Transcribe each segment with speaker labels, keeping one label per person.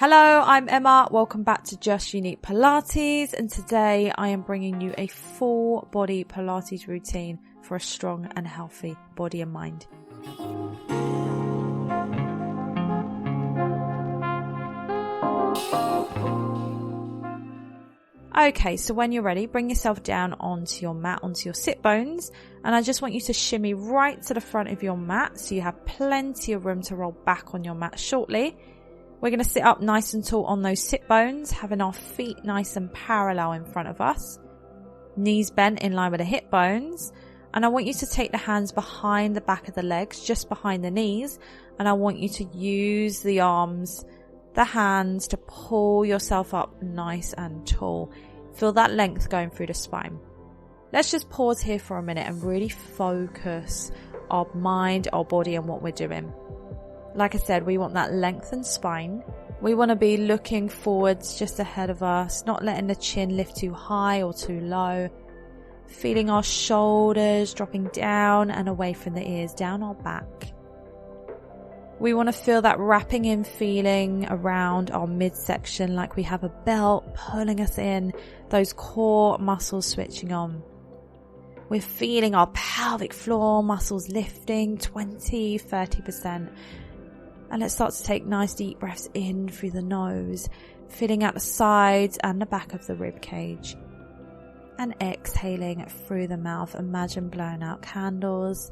Speaker 1: Hello, I'm Emma. Welcome back to Just Unique Pilates, and today I am bringing you a full body Pilates routine for a strong and healthy body and mind. Okay, so when you're ready, bring yourself down onto your mat, onto your sit bones, and I just want you to shimmy right to the front of your mat so you have plenty of room to roll back on your mat shortly. We're going to sit up nice and tall on those sit bones, having our feet nice and parallel in front of us. Knees bent in line with the hip bones. And I want you to take the hands behind the back of the legs, just behind the knees. And I want you to use the arms, the hands to pull yourself up nice and tall. Feel that length going through the spine. Let's just pause here for a minute and really focus our mind, our body and what we're doing. Like I said, we want that lengthened spine. We want to be looking forwards just ahead of us, not letting the chin lift too high or too low. Feeling our shoulders dropping down and away from the ears, down our back. We want to feel that wrapping in feeling around our midsection, like we have a belt pulling us in, those core muscles switching on. We're feeling our pelvic floor muscles lifting 20-30%. And let's start to take nice deep breaths in through the nose, filling out the sides and the back of the rib cage. And exhaling through the mouth, imagine blowing out candles.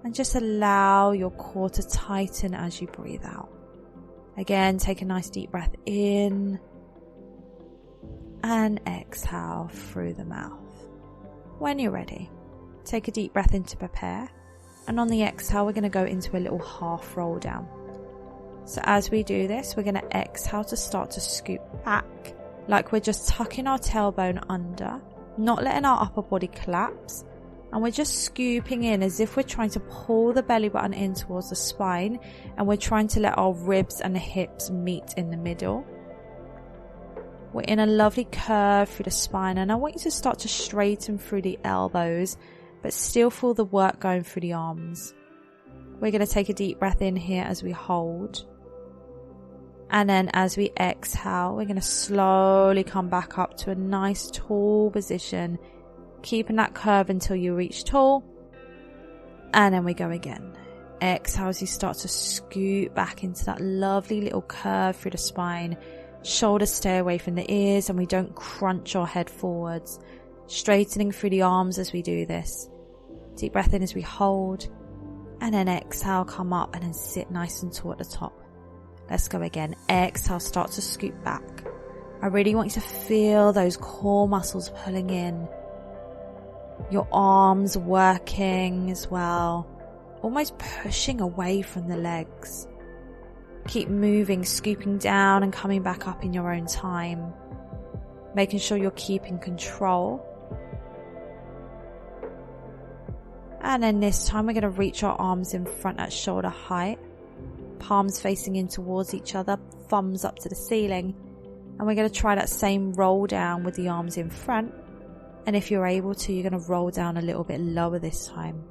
Speaker 1: And just allow your core to tighten as you breathe out. Again, take a nice deep breath in. And exhale through the mouth. When you're ready, take a deep breath in to prepare. And on the exhale, we're going to go into a little half roll down. So as we do this, we're going to exhale to start to scoop back, like we're just tucking our tailbone under, not letting our upper body collapse. And we're just scooping in as if we're trying to pull the belly button in towards the spine, and we're trying to let our ribs and the hips meet in the middle. We're in a lovely curve through the spine, and I want you to start to straighten through the elbows, but still feel the work going through the arms. We're going to take a deep breath in here as we hold. And then as we exhale, we're going to slowly come back up to a nice tall position, keeping that curve until you reach tall. And then we go again. Exhale as you start to scoot back into that lovely little curve through the spine. Shoulders stay away from the ears and we don't crunch our head forwards. Straightening through the arms as we do this. Deep breath in as we hold. And then exhale, come up and then sit nice and tall at the top. Let's go again. Exhale, start to scoop back. I really want you to feel those core muscles pulling in. Your arms working as well. Almost pushing away from the legs. Keep moving, scooping down and coming back up in your own time. Making sure you're keeping control. And then this time we're going to reach our arms in front at shoulder height. Palms facing in towards each other, thumbs up to the ceiling. And we're going to try that same roll down with the arms in front. And if you're able to, you're going to roll down a little bit lower this time.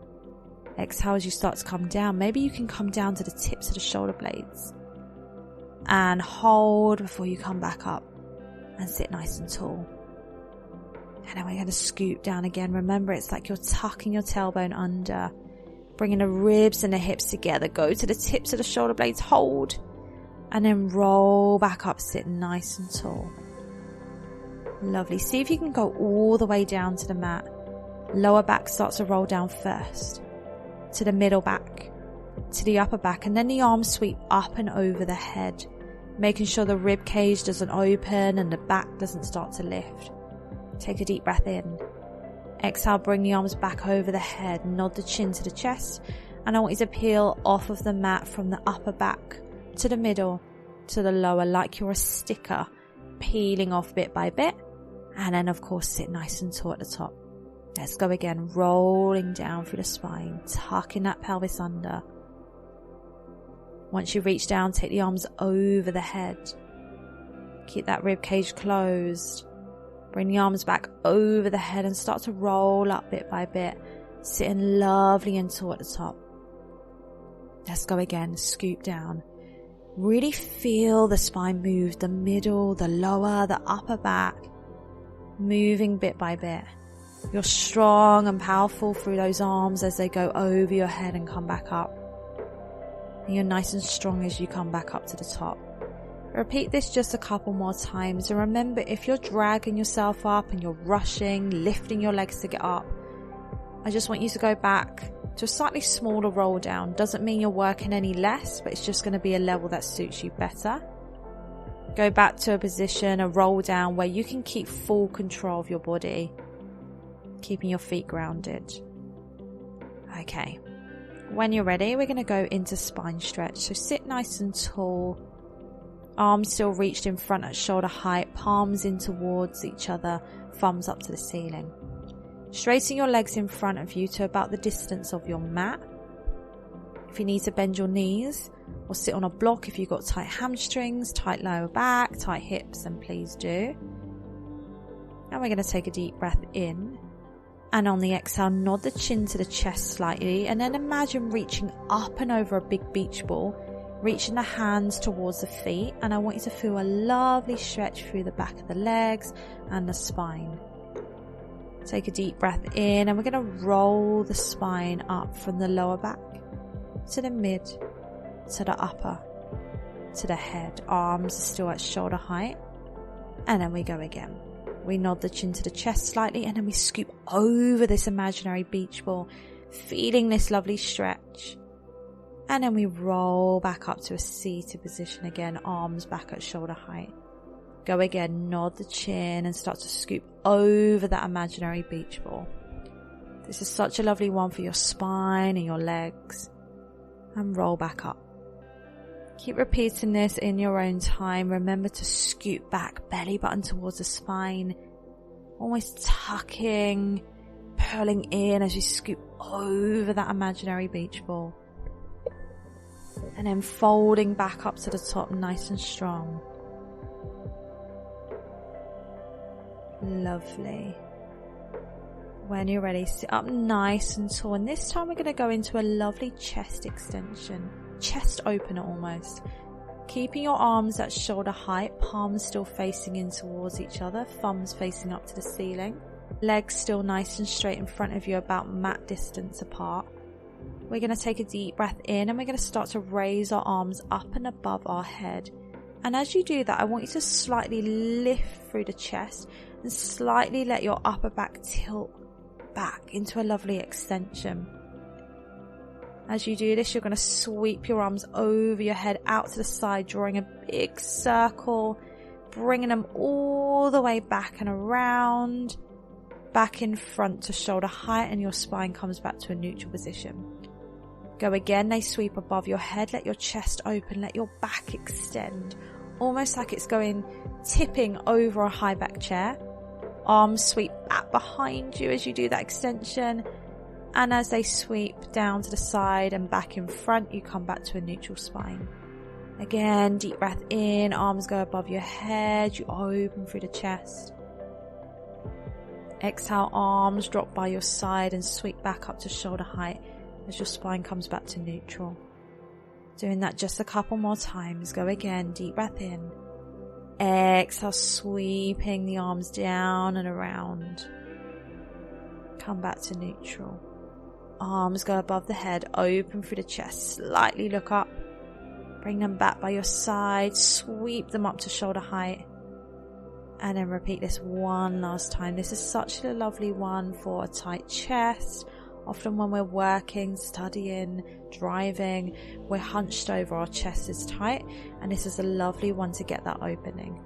Speaker 1: Exhale as you start to come down. Maybe you can come down to the tips of the shoulder blades. And hold before you come back up. And sit nice and tall. And then we're going to scoop down again. Remember, it's like you're tucking your tailbone under. Bringing the ribs and the hips together. Go to the tips of the shoulder blades. Hold. And then roll back up. Sit nice and tall. Lovely. See if you can go all the way down to the mat. Lower back starts to roll down first. To the middle back. To the upper back. And then the arms sweep up and over the head. Making sure the rib cage doesn't open and the back doesn't start to lift. Take a deep breath in. Exhale, bring the arms back over the head. Nod the chin to the chest. And I want you to peel off of the mat from the upper back to the middle to the lower, like you're a sticker, peeling off bit by bit. And then, of course, sit nice and tall at the top. Let's go again, rolling down through the spine, tucking that pelvis under. Once you reach down, take the arms over the head. Keep that rib cage closed. Bring the arms back over the head and start to roll up bit by bit, sitting lovely and tall at the top. Let's go again, scoop down. Really feel the spine move, the middle, the lower, the upper back, moving bit by bit. You're strong and powerful through those arms as they go over your head and come back up. And you're nice and strong as you come back up to the top. Repeat this just a couple more times, and remember, if you're dragging yourself up and you're rushing, lifting your legs to get up, I just want you to go back to a slightly smaller roll down. Doesn't mean you're working any less, but it's just going to be a level that suits you better. Go back to a position, a roll down, where you can keep full control of your body, keeping your feet grounded. Okay, when you're ready, we're going to go into spine stretch. So sit nice and tall, arms still reached in front at shoulder height, palms in towards each other, thumbs up to the ceiling. Straighten your legs in front of you to about the distance of your mat. If you need to bend your knees or sit on a block if you've got tight hamstrings, tight lower back, tight hips, then please do. Now we're going to take a deep breath in, and on the exhale, nod the chin to the chest slightly, and then imagine reaching up and over a big beach ball, reaching the hands towards the feet, and I want you to feel a lovely stretch through the back of the legs and the spine. Take a deep breath in, and we're going to roll the spine up from the lower back to the mid, to the upper, to the head. Arms are still at shoulder height, and then we go again. We nod the chin to the chest slightly, and then we scoop over this imaginary beach ball, feeling this lovely stretch. And then we roll back up to a seated position again, arms back at shoulder height. Go again, nod the chin and start to scoop over that imaginary beach ball. This is such a lovely one for your spine and your legs. And roll back up. Keep repeating this in your own time. Remember to scoot back, belly button towards the spine, almost tucking, pulling in as you scoop over that imaginary beach ball. And then folding back up to the top nice and strong. Lovely. When you're ready, sit up nice and tall, and this time we're going to go into a lovely chest extension, chest opener almost. Keeping your arms at shoulder height, palms still facing in towards each other, thumbs facing up to the ceiling, legs still nice and straight in front of you, about mat distance apart. We're going to take a deep breath in, and we're going to start to raise our arms up and above our head. And as you do that, I want you to slightly lift through the chest and slightly let your upper back tilt back into a lovely extension. As you do this, you're going to sweep your arms over your head out to the side, drawing a big circle, bringing them all the way back and around, back in front to shoulder height, and your spine comes back to a neutral position. Go again, they sweep above your head, let your chest open, let your back extend, almost like it's going tipping over a high back chair. Arms sweep back behind you as you do that extension, and as they sweep down to the side and back in front, you come back to a neutral spine. Again, deep breath in, arms go above your head, you open through the chest. Exhale, arms drop by your side and sweep back up to shoulder height as your spine comes back to neutral. Doing that just a couple more times. Go again, deep breath in. Exhale, sweeping the arms down and around. Come back to neutral. Arms go above the head, open through the chest, slightly look up. Bring them back by your side, sweep them up to shoulder height. And then repeat this one last time. This is such a lovely one for a tight chest. Often when we're working, studying, driving, we're hunched over, our chest is tight, and this is a lovely one to get that opening.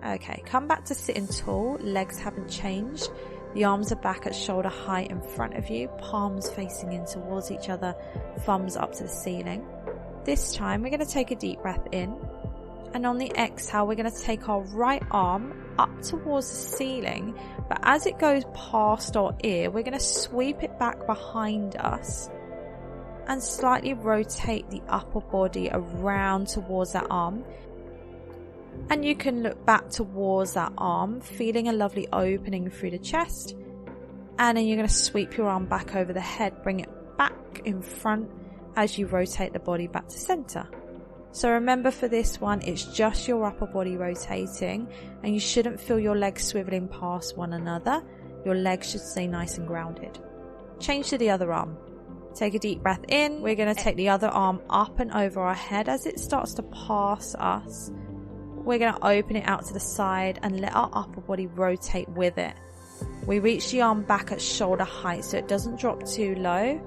Speaker 1: Okay, come back to sitting tall, legs haven't changed. The arms are back at shoulder height in front of you, palms facing in towards each other, thumbs up to the ceiling. This time we're going to take a deep breath in, and on the exhale we're going to take our right arm up towards the ceiling, but as it goes past our ear, we're going to sweep it back behind us and slightly rotate the upper body around towards that arm. And you can look back towards that arm, feeling a lovely opening through the chest. And then you're going to sweep your arm back over the head, bring it back in front as you rotate the body back to center. So remember, for this one, it's just your upper body rotating, and you shouldn't feel your legs swiveling past one another. Your legs should stay nice and grounded. Change to the other arm. Take a deep breath in. We're going to take the other arm up and over our head. As it starts to pass us, we're going to open it out to the side and let our upper body rotate with it. We reach the arm back at shoulder height so it doesn't drop too low.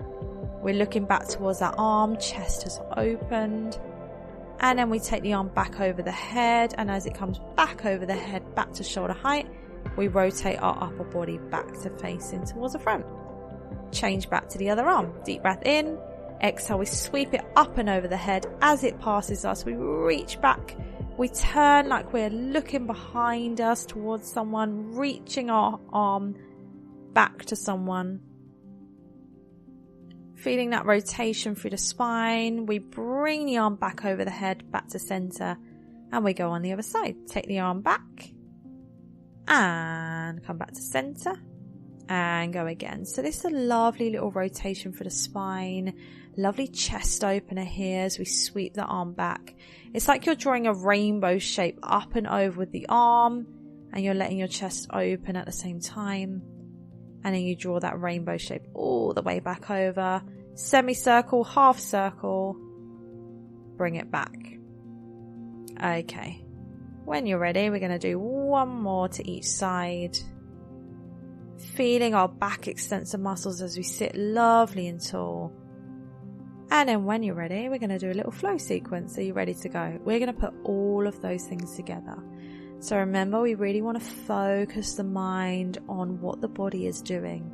Speaker 1: We're looking back towards that arm, chest has opened. And then we take the arm back over the head, and as it comes back over the head, back to shoulder height, we rotate our upper body back to facing towards the front. Change back to the other arm. Deep breath in. Exhale, we sweep it up and over the head. As it passes us, we reach back. We turn like we're looking behind us towards someone, reaching our arm back to someone. Feeling that rotation through the spine, we bring the arm back over the head, back to center, and we go on the other side. Take the arm back and come back to center and go again. So this is a lovely little rotation for the spine, lovely chest opener here as we sweep the arm back. It's like you're drawing a rainbow shape up and over with the arm, and you're letting your chest open at the same time. And then you draw that rainbow shape all the way back over. Semicircle, half circle. Bring it back. Okay. When you're ready, we're going to do one more to each side. Feeling our back extensor muscles as we sit lovely and tall. And then when you're ready, we're going to do a little flow sequence. Are you ready to go? We're going to put all of those things together. So remember, we really want to focus the mind on what the body is doing.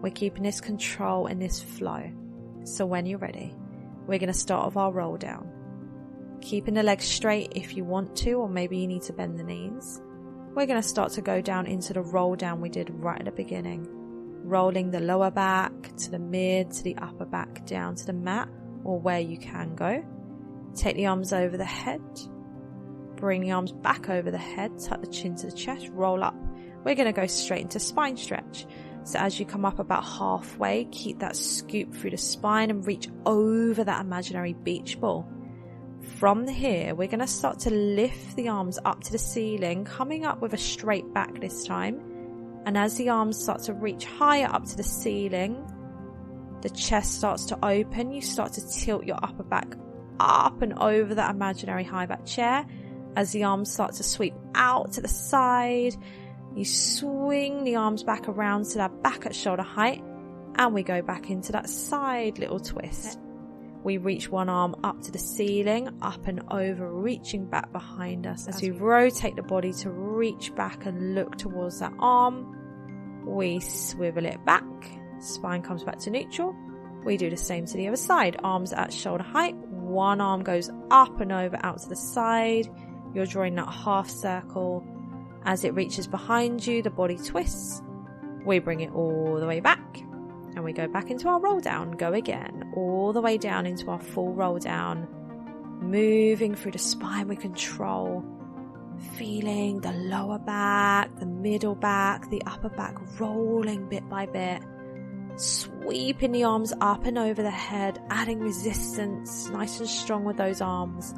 Speaker 1: We're keeping this control and this flow. So when you're ready, we're going to start with our roll down. Keeping the legs straight if you want to, or maybe you need to bend the knees. We're going to start to go down into the roll down we did right at the beginning. Rolling the lower back to the mid to the upper back down to the mat, or where you can go. Take the arms over the head. Bring the arms back over the head, tuck the chin to the chest, roll up. We're going to go straight into spine stretch. So as you come up about halfway, keep that scoop through the spine and reach over that imaginary beach ball. From here, we're going to start to lift the arms up to the ceiling, coming up with a straight back this time. And as the arms start to reach higher up to the ceiling, the chest starts to open. You start to tilt your upper back up and over that imaginary high back chair. As the arms start to sweep out to the side, you swing the arms back around to that back at shoulder height, and we go back into that side little twist. We reach one arm up to the ceiling, up and over, reaching back behind us. As we rotate the body to reach back and look towards that arm, we swivel it back. Spine comes back to neutral. We do the same to the other side. Arms at shoulder height. One arm goes up and over out to the side. You're drawing that half circle. As it reaches behind you, the body twists. We bring it all the way back. And we go back into our roll down. Go again. All the way down into our full roll down. Moving through the spine with control. Feeling the lower back, the middle back, the upper back rolling bit by bit. Sweeping the arms up and over the head. Adding resistance. Nice and strong with those arms.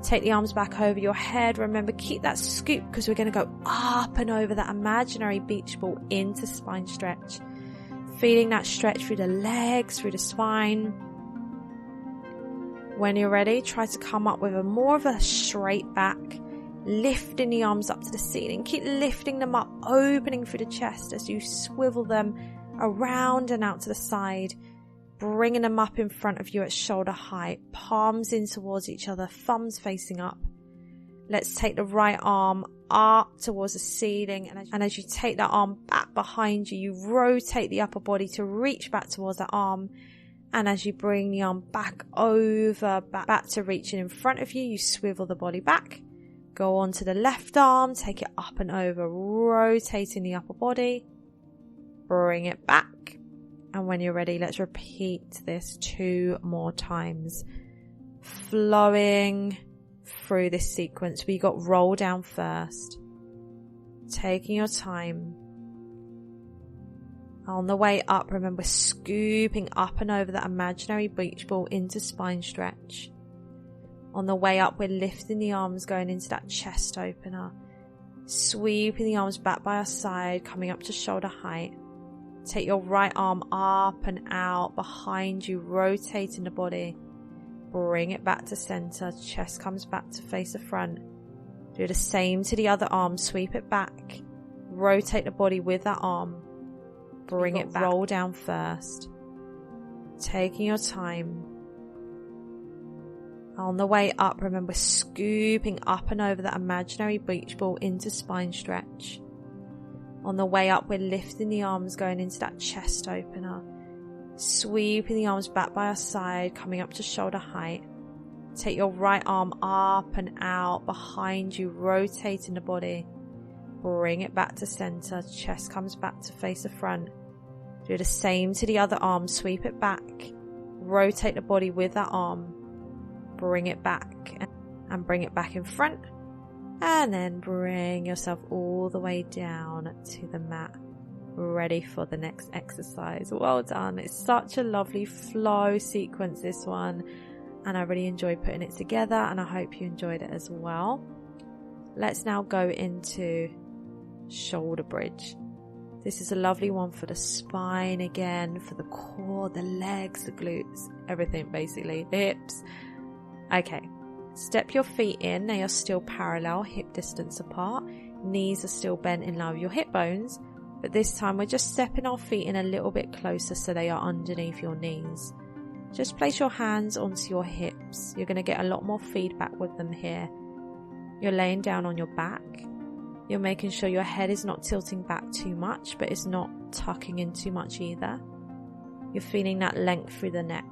Speaker 1: Take the arms back over your head. Remember, keep that scoop because we're going to go up and over that imaginary beach ball into spine stretch. Feeling that stretch through the legs, through the spine. When you're ready, try to come up with more of a straight back. Lifting the arms up to the ceiling. Keep lifting them up, opening through the chest as you swivel them around and out to the side. Bringing them up in front of you at shoulder height, palms in towards each other, thumbs facing up. Let's take the right arm up towards the ceiling, and as you take that arm back behind you, you rotate the upper body to reach back towards that arm. And as you bring the arm back over, back to reaching in front of you, you swivel the body back. Go on to the left arm, take it up and over, rotating the upper body. Bring it back. And when you're ready, let's repeat this 2 more times. Flowing through this sequence. We got roll down first. Taking your time. On the way up, remember, scooping up and over that imaginary beach ball into spine stretch. On the way up, we're lifting the arms, going into that chest opener. Sweeping the arms back by our side, coming up to shoulder height. Take your right arm up and out behind you, rotating the body. Bring it back to center, chest comes back to face the front. Do the same to the other arm, sweep it back. Rotate the body with that arm. Bring it back. Roll down first. Taking your time. On the way up, remember scooping up and over that imaginary beach ball into spine stretch. On the way up, we're lifting the arms, going into that chest opener. Sweeping the arms back by our side, coming up to shoulder height. Take your right arm up and out behind you, rotating the body. Bring it back to center, chest comes back to face the front. Do the same to the other arm, sweep it back. Rotate the body with that arm. Bring it back and bring it back in front. And then bring yourself all the way down to the mat. Ready for the next exercise. Well done. It's such a lovely flow sequence, this one. And I really enjoyed putting it together, and I hope you enjoyed it as well. Let's now go into shoulder bridge. This is a lovely one for the spine again, for the core, the legs, the glutes, everything basically, the hips. Okay, step your feet in. They are still parallel, hip distance apart. Knees are still bent in line with your hip bones, but this time we're just stepping our feet in a little bit closer so they are underneath your knees. Just place your hands onto your hips. You're going to get a lot more feedback with them here. You're laying down on your back. You're making sure your head is not tilting back too much, but it's not tucking in too much either. You're feeling that length through the neck.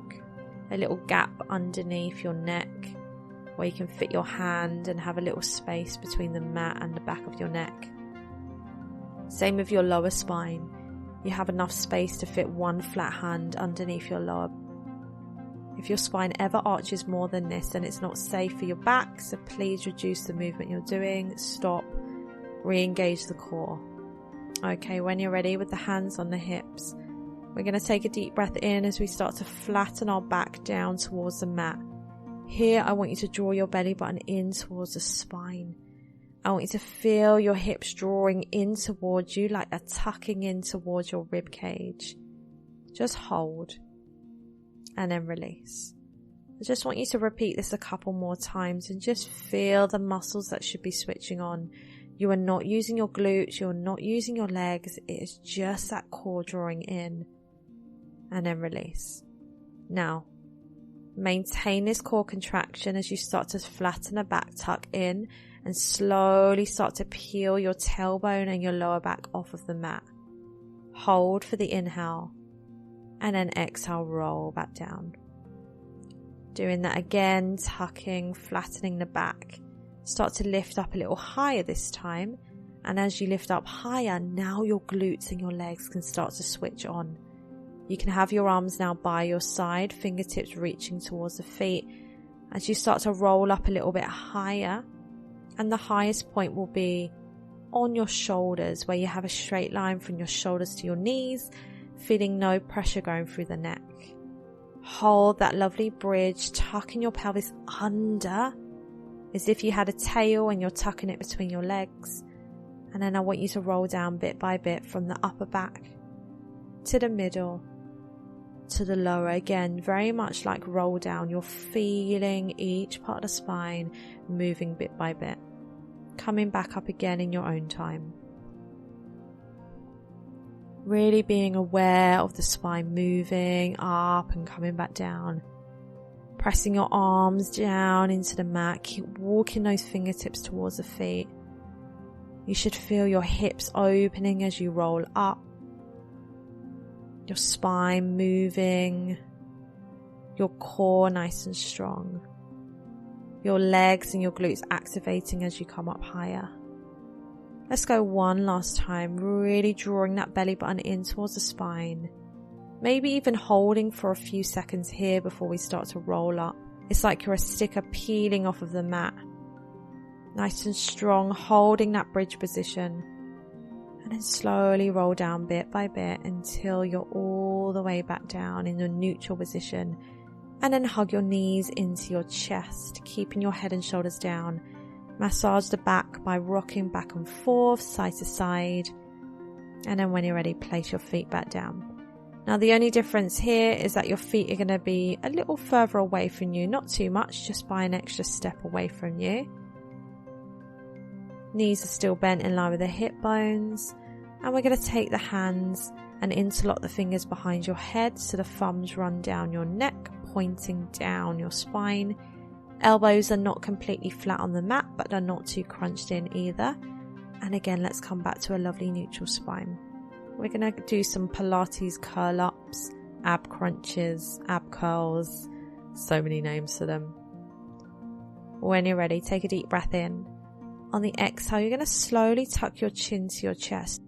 Speaker 1: A little gap underneath your neck where you can fit your hand and have a little space between the mat and the back of your neck. Same with your lower spine. You have enough space to fit one flat hand underneath your lower. If your spine ever arches more than this, then it's not safe for your back, so please reduce the movement you're doing. Stop. Re-engage the core. Okay, when you're ready with the hands on the hips, we're going to take a deep breath in as we start to flatten our back down towards the mat. Here, I want you to draw your belly button in towards the spine. I want you to feel your hips drawing in towards you like they're tucking in towards your rib cage. Just hold and then release. I just want you to repeat this a couple more times and just feel the muscles that should be switching on. You are not using your glutes, you're not using your legs, it is just that core drawing in. And then release. Now, maintain this core contraction as you start to flatten the back, tuck in, and slowly start to peel your tailbone and your lower back off of the mat. Hold for the inhale, and then exhale, roll back down. Doing that again, tucking, flattening the back. Start to lift up a little higher this time, and as you lift up higher, now your glutes and your legs can start to switch on. You can have your arms now by your side, fingertips reaching towards the feet. As you start to roll up a little bit higher, and the highest point will be on your shoulders, where you have a straight line from your shoulders to your knees, feeling no pressure going through the neck. Hold that lovely bridge, tucking your pelvis under, as if you had a tail and you're tucking it between your legs. And then I want you to roll down bit by bit from the upper back to the middle to the lower. Again, very much like roll down. You're feeling each part of the spine moving bit by bit, coming back up again in your own time. Really being aware of the spine moving up and coming back down. Pressing your arms down into the mat. Keep walking those fingertips towards the feet. You should feel your hips opening as you roll up. Your spine moving. Your core nice and strong. Your legs and your glutes activating as you come up higher. Let's go one last time, really drawing that belly button in towards the spine. Maybe even holding for a few seconds here before we start to roll up. It's like you're a sticker peeling off of the mat. Nice and strong, holding that bridge position. And then slowly roll down bit by bit until you're all the way back down in your neutral position. And then hug your knees into your chest, keeping your head and shoulders down. Massage the back by rocking back and forth, side to side. And then when you're ready, place your feet back down. Now the only difference here is that your feet are going to be a little further away from you, not too much, just by an extra step away from you. Knees are still bent in line with the hip bones, and we're going to take the hands and interlock the fingers behind your head so the thumbs run down your neck, pointing down your spine. Elbows are not completely flat on the mat, but they're not too crunched in either. And again, let's come back to a lovely neutral spine. We're going to do some Pilates curl ups, ab crunches, ab curls, so many names for them. When you're ready, take a deep breath in. On the exhale, you're going to slowly tuck your chin to your chest,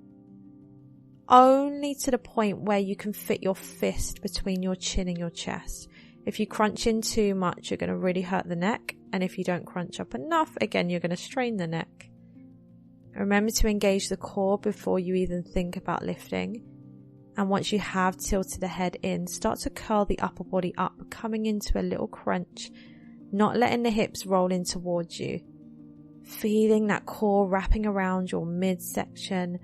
Speaker 1: only to the point where you can fit your fist between your chin and your chest. If you crunch in too much, you're going to really hurt the neck, and if you don't crunch up enough, again, you're going to strain the neck. Remember to engage the core before you even think about lifting. And once you have tilted the head in, start to curl the upper body up, coming into a little crunch, not letting the hips roll in towards you. Feeling that core wrapping around your midsection,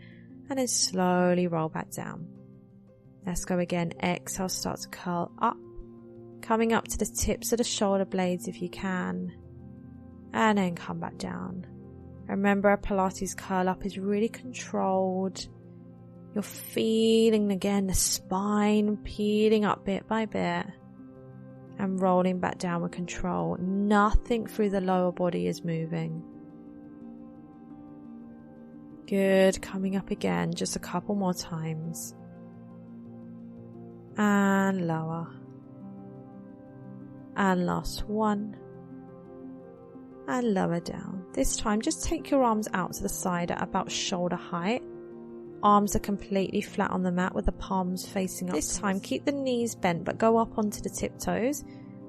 Speaker 1: and then slowly roll back down. Let's go again. Exhale, start to curl up, coming up to the tips of the shoulder blades if you can, and then come back down. Remember, a Pilates curl up is really controlled. You're feeling again the spine peeling up bit by bit and rolling back down with control. Nothing through the lower body is moving. Good. Coming up again, just a couple more times. And lower. And last one. And lower down. This time, just take your arms out to the side at about shoulder height. Arms are completely flat on the mat with the palms facing up. This time, keep the knees bent, but go up onto the tiptoes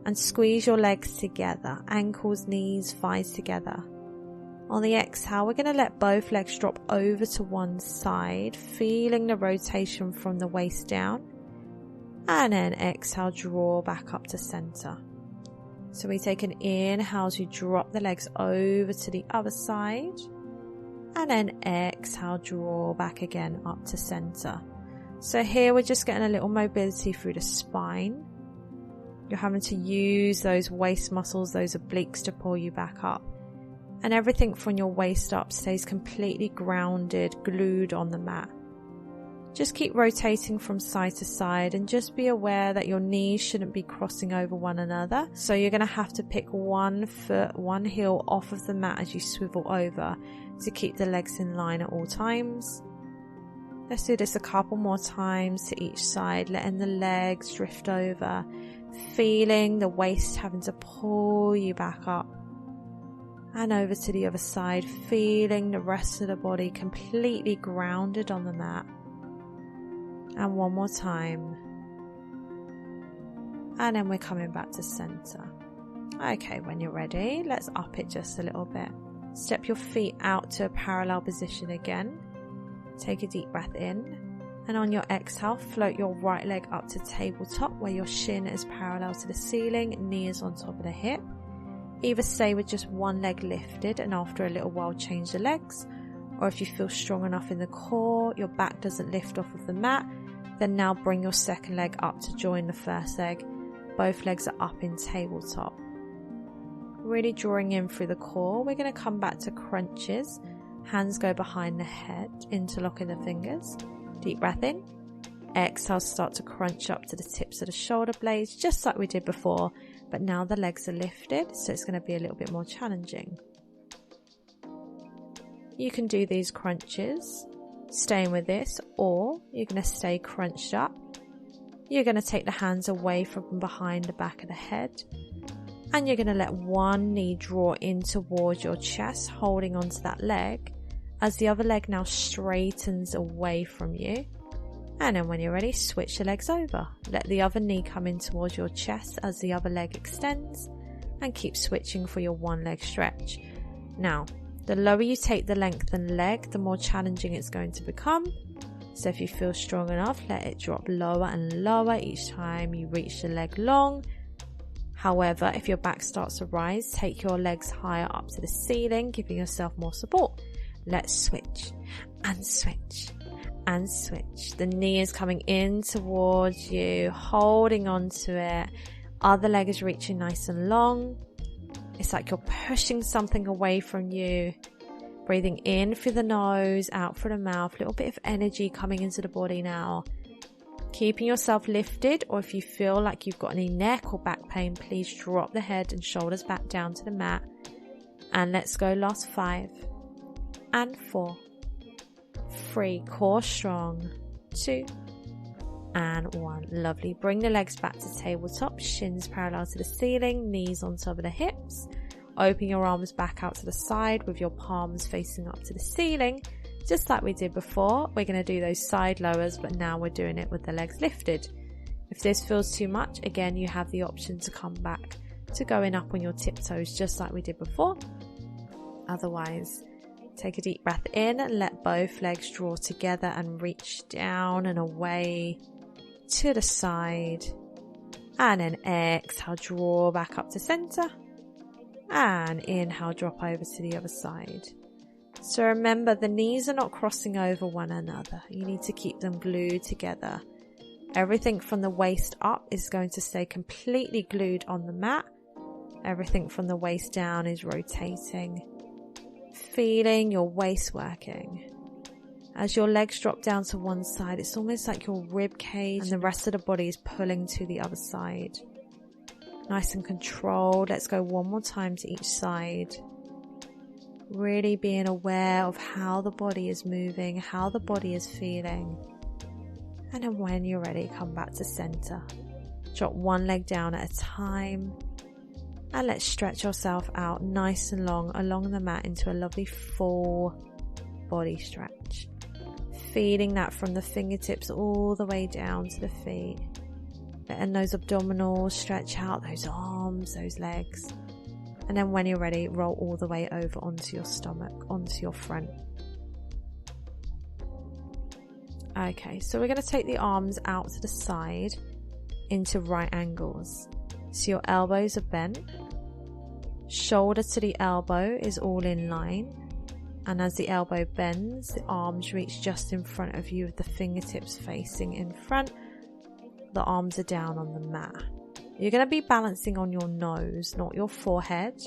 Speaker 1: and squeeze your legs together. Ankles, knees, thighs together. On the exhale, we're going to let both legs drop over to one side, feeling the rotation from the waist down. And then exhale, draw back up to center. So we take an inhale as you drop the legs over to the other side. And then exhale, draw back again up to center. So here we're just getting a little mobility through the spine. You're having to use those waist muscles, those obliques to pull you back up. And everything from your waist up stays completely grounded, glued on the mat. Just keep rotating from side to side and just be aware that your knees shouldn't be crossing over one another. So you're going to have to pick one foot, one heel off of the mat as you swivel over to keep the legs in line at all times. Let's do this a couple more times to each side, letting the legs drift over, feeling the waist having to pull you back up. And over to the other side, feeling the rest of the body completely grounded on the mat. And one more time. And then we're coming back to center. Okay, when you're ready, let's up it just a little bit. Step your feet out to a parallel position again. Take a deep breath in. And on your exhale, float your right leg up to tabletop where your shin is parallel to the ceiling, knee is on top of the hip. Either stay with just one leg lifted and after a little while change the legs. Or if you feel strong enough in the core, your back doesn't lift off of the mat, then now bring your second leg up to join the first leg. Both legs are up in tabletop. Really drawing in through the core. We're going to come back to crunches. Hands go behind the head, interlocking the fingers. Deep breath in. Exhale, start to crunch up to the tips of the shoulder blades, just like we did before. But now the legs are lifted, so it's going to be a little bit more challenging. You can do these crunches, staying with this, or you're going to stay crunched up. You're going to take the hands away from behind the back of the head, and you're going to let one knee draw in towards your chest, holding onto that leg, as the other leg now straightens away from you. And then when you're ready, switch the legs over. Let the other knee come in towards your chest as the other leg extends, and keep switching for your one leg stretch. Now, the lower you take the lengthened leg, the more challenging it's going to become. So if you feel strong enough, let it drop lower and lower each time you reach the leg long. However, if your back starts to rise, take your legs higher up to the ceiling, giving yourself more support. Let's switch and switch and switch. The knee is coming in towards you, holding on to it. Other leg is reaching nice and long. It's like you're pushing something away from you. Breathing in through the nose, out through the mouth. A little bit of energy coming into the body now. Keeping yourself lifted, or if you feel like you've got any neck or back pain, please drop the head and shoulders back down to the mat. And let's go last 5 and 4, 3, core strong, 2 and 1. Lovely. Bring the legs back to tabletop, shins parallel to the ceiling, knees on top of the hips. Open your arms back out to the side with your palms facing up to the ceiling. Just like we did before, we're going to do those side lowers, but now we're doing it with the legs lifted. If this feels too much, again, you have the option to come back to going up on your tiptoes, just like we did before. Otherwise, take a deep breath in and let both legs draw together and reach down and away to the side. And then exhale, draw back up to center. And inhale, drop over to the other side. So remember, the knees are not crossing over one another. You need to keep them glued together. Everything from the waist up is going to stay completely glued on the mat. Everything from the waist down is rotating. Feeling your waist working. As your legs drop down to one side, it's almost like your rib cage and the rest of the body is pulling to the other side. Nice and controlled. Let's go one more time to each side. Really being aware of how the body is moving, how the body is feeling. And then when you're ready, come back to center. Drop one leg down at a time. And let's stretch yourself out nice and long along the mat into a lovely full body stretch. Feeling that from the fingertips all the way down to the feet. Letting those abdominals stretch out, those arms, those legs. And then when you're ready, roll all the way over onto your stomach, onto your front. Okay, so we're going to take the arms out to the side into right angles. So your elbows are bent. Shoulder to the elbow is all in line. And as the elbow bends, the arms reach just in front of you with the fingertips facing in front. The arms are down on the mat. You're going to be balancing on your nose, not your forehead.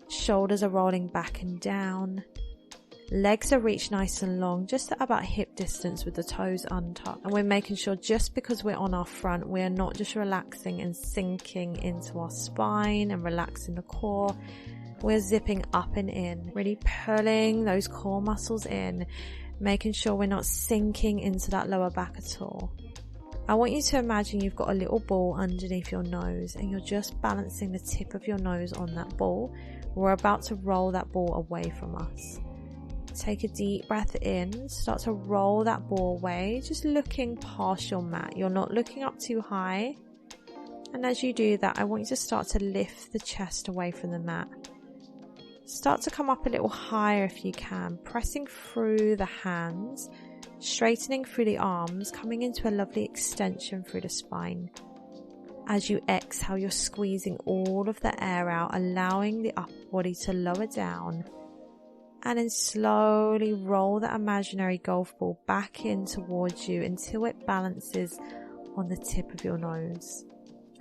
Speaker 1: Shoulders are rolling back and down. Legs are reached nice and long, just at about hip distance with the toes untucked. And we're making sure, just because we're on our front, we're not just relaxing and sinking into our spine and relaxing the core. We're zipping up and in, really pulling those core muscles in, making sure we're not sinking into that lower back at all. I want you to imagine you've got a little ball underneath your nose and you're just balancing the tip of your nose on that ball. We're about to roll that ball away from us. Take a deep breath in, start to roll that ball away, just looking past your mat. You're not looking up too high. And as you do that, I want you to start to lift the chest away from the mat. Start to come up a little higher if you can, pressing through the hands, straightening through the arms, coming into a lovely extension through the spine. As you exhale, you're squeezing all of the air out, allowing the upper body to lower down. And then slowly roll that imaginary golf ball back in towards you until it balances on the tip of your nose.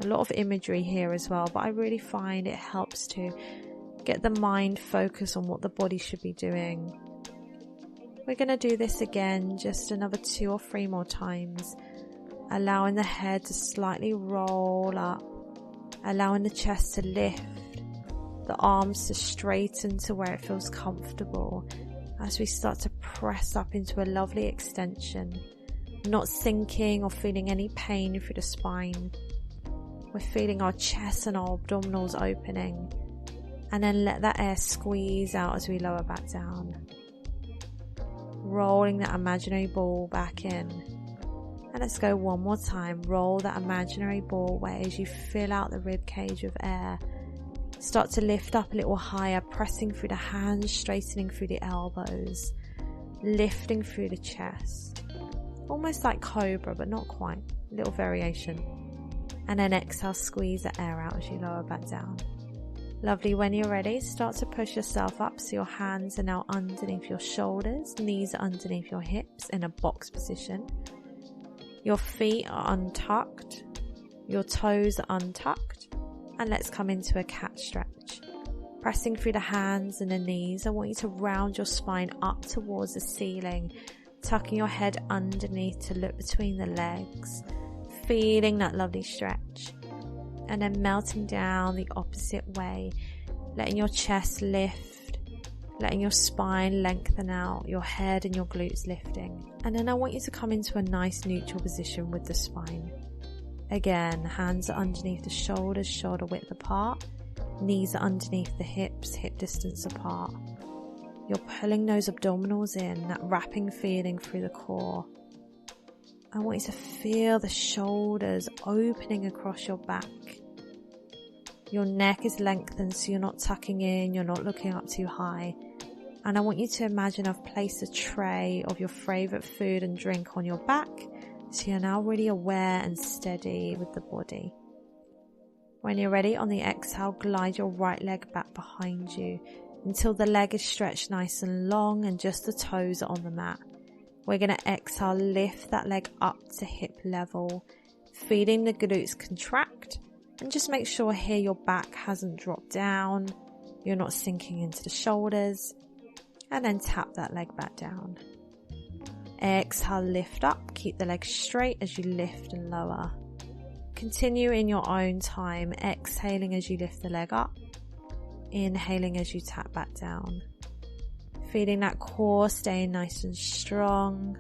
Speaker 1: A lot of imagery here as well, but I really find it helps to get the mind focused on what the body should be doing. We're going to do this again, just another 2 or 3 more times, allowing the head to slightly roll up, allowing the chest to lift, the arms to straighten to where it feels comfortable as we start to press up into a lovely extension, not sinking or feeling any pain through the spine. We're feeling our chest and our abdominals opening, and then let that air squeeze out as we lower back down. Rolling that imaginary ball back in. And let's go one more time. Roll that imaginary ball away as you fill out the rib cage with air. Start to lift up a little higher, pressing through the hands, straightening through the elbows, lifting through the chest. Almost like cobra, but not quite. A little variation. And then exhale, squeeze the air out as you lower back down. Lovely. When you're ready, start to push yourself up so your hands are now underneath your shoulders, knees are underneath your hips in a box position. Your feet are untucked, your toes are untucked, and let's come into a cat stretch. Pressing through the hands and the knees, I want you to round your spine up towards the ceiling, tucking your head underneath to look between the legs, feeling that lovely stretch. And then melting down the opposite way, letting your chest lift, letting your spine lengthen out, your head and your glutes lifting. And then I want you to come into a nice neutral position with the spine. Again, hands are underneath the shoulders, shoulder width apart. Knees are underneath the hips, hip distance apart. You're pulling those abdominals in, that wrapping feeling through the core. I want you to feel the shoulders opening across your back. Your neck is lengthened so you're not tucking in, you're not looking up too high. And I want you to imagine I've placed a tray of your favourite food and drink on your back, so you're now really aware and steady with the body. When you're ready, on the exhale, glide your right leg back behind you until the leg is stretched nice and long and just the toes are on the mat. We're going to exhale, lift that leg up to hip level, feeling the glutes contract, and just make sure here your back hasn't dropped down, you're not sinking into the shoulders, and then tap that leg back down. Exhale, lift up, keep the leg straight as you lift and lower. Continue in your own time, exhaling as you lift the leg up, inhaling as you tap back down. Feeling that core staying nice and strong.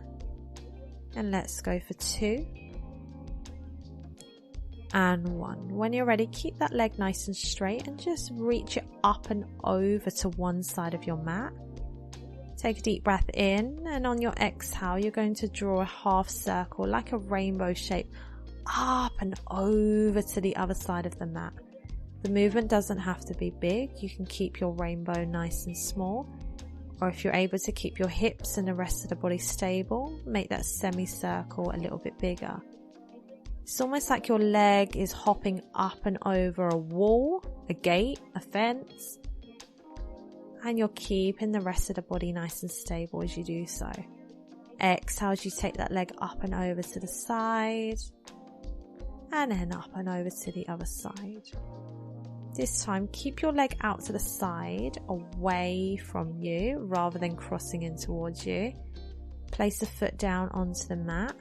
Speaker 1: And let's go for 2 and 1. When you're ready, keep that leg nice and straight and just reach it up and over to one side of your mat. Take a deep breath in, and on your exhale, you're going to draw a half circle like a rainbow shape up and over to the other side of the mat. The movement doesn't have to be big. You can keep your rainbow nice and small. Or if you're able to keep your hips and the rest of the body stable, make that semicircle a little bit bigger. It's almost like your leg is hopping up and over a wall, a gate, a fence. And you're keeping the rest of the body nice and stable as you do so. Exhale as you take that leg up and over to the side. And then up and over to the other side. This time, keep your leg out to the side, away from you, rather than crossing in towards you. Place the foot down onto the mat.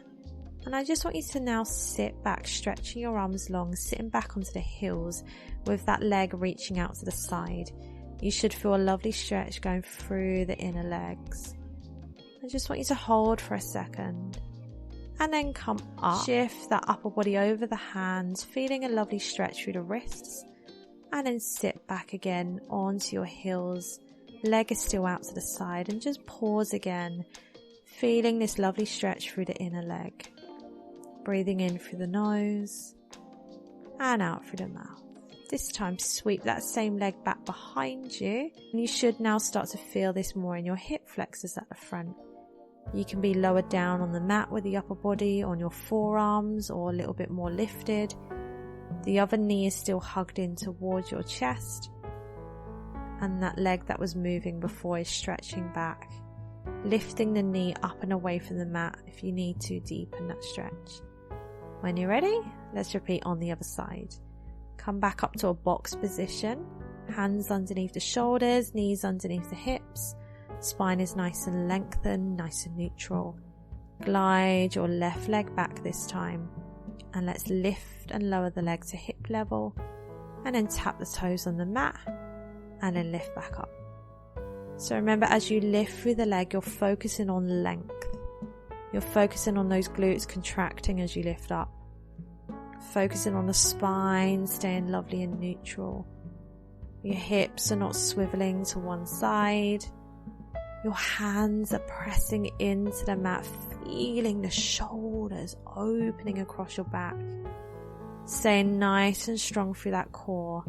Speaker 1: And I just want you to now sit back, stretching your arms long, sitting back onto the heels with that leg reaching out to the side. You should feel a lovely stretch going through the inner legs. I just want you to hold for a second. And then come up, shift that upper body over the hands, feeling a lovely stretch through the wrists. And then sit back again onto your heels, leg is still out to the side, and just pause again, feeling this lovely stretch through the inner leg. Breathing in through the nose and out through the mouth. This time sweep that same leg back behind you, and you should now start to feel this more in your hip flexors at the front. You can be lower down on the mat with the upper body, on your forearms, or a little bit more lifted. The other knee is still hugged in towards your chest, and that leg that was moving before is stretching back, lifting the knee up and away from the mat if you need to deepen that stretch. When you're ready, let's repeat on the other side. Come back up to a box position, hands underneath the shoulders, knees underneath the hips, spine is nice and lengthened, nice and neutral. Glide your left leg back this time. And let's lift and lower the leg to hip level, and then tap the toes on the mat, and then lift back up. So remember, as you lift through the leg, you're focusing on length. You're focusing on those glutes contracting as you lift up. Focusing on the spine, staying lovely and neutral. Your hips are not swiveling to one side. Your hands are pressing into the mat, feeling the shoulders opening across your back. Staying nice and strong through that core.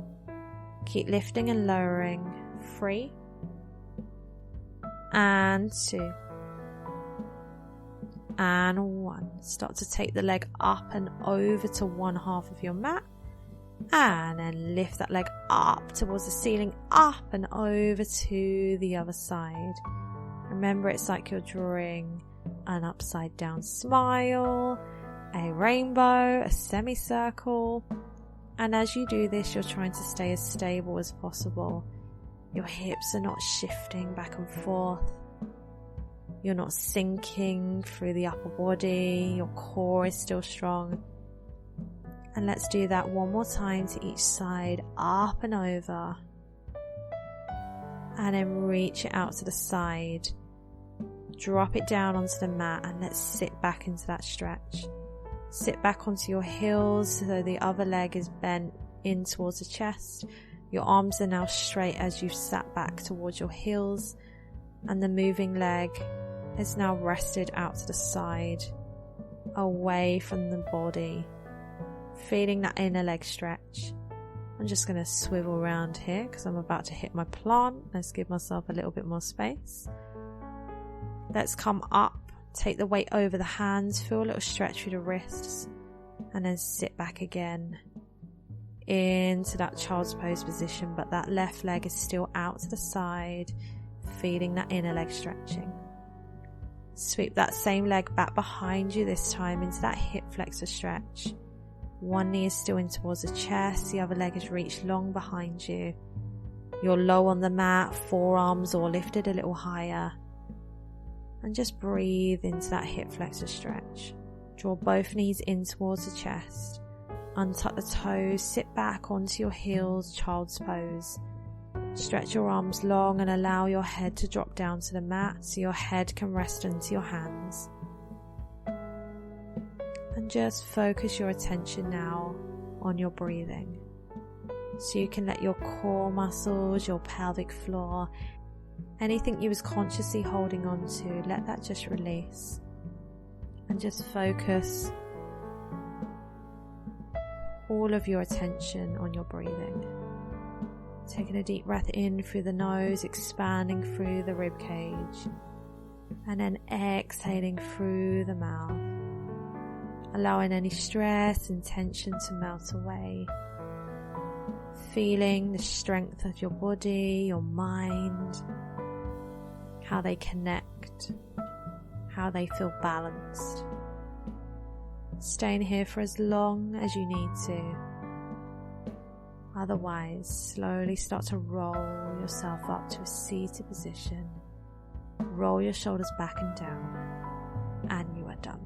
Speaker 1: Keep lifting and lowering. 3 and 2 and 1. Start to take the leg up and over to one half of your mat, and then lift that leg up towards the ceiling, up and over to the other side. Remember, it's like you're drawing an upside down smile, a rainbow, a semicircle, and as you do this, you're trying to stay as stable as possible. Your hips are not shifting back and forth. You're not sinking through the upper body. Your core is still strong. And let's do that one more time to each side, up and over. And then reach it out to the side. Drop it down onto the mat and let's sit back into that stretch. Sit back onto your heels so the other leg is bent in towards the chest. Your arms are now straight as you've sat back towards your heels, and the moving leg is now rested out to the side, away from the body, feeling that inner leg stretch. I'm just going to swivel around here because I'm about to hit my plant. Let's give myself a little bit more space. Let's come up, take the weight over the hands, feel a little stretch through the wrists, and then sit back again into that child's pose position, but that left leg is still out to the side, feeling that inner leg stretching. Sweep that same leg back behind you, this time into that hip flexor stretch. One knee is still in towards the chest, the other leg is reached long behind you. You're low on the mat, forearms or lifted a little higher. And just breathe into that hip flexor stretch. Draw both knees in towards the chest. Untuck the toes, sit back onto your heels, child's pose. Stretch your arms long and allow your head to drop down to the mat so your head can rest into your hands. And just focus your attention now on your breathing. So you can let your core muscles, your pelvic floor, anything you was consciously holding on to, let that just release. And just focus all of your attention on your breathing. Taking a deep breath in through the nose, expanding through the rib cage, and then exhaling through the mouth, allowing any stress and tension to melt away. Feeling the strength of your body, your mind, how they connect, how they feel balanced. Staying here for as long as you need to. Otherwise, slowly start to roll yourself up to a seated position. Roll your shoulders back and down, and you are done.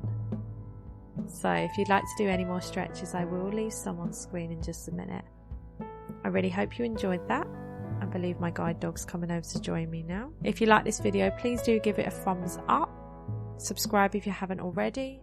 Speaker 1: So if you'd like to do any more stretches, I will leave some on screen in just a minute. I really hope you enjoyed that. I believe my guide dog's coming over to join me now. If you like this video, please do give it a thumbs up. Subscribe if you haven't already,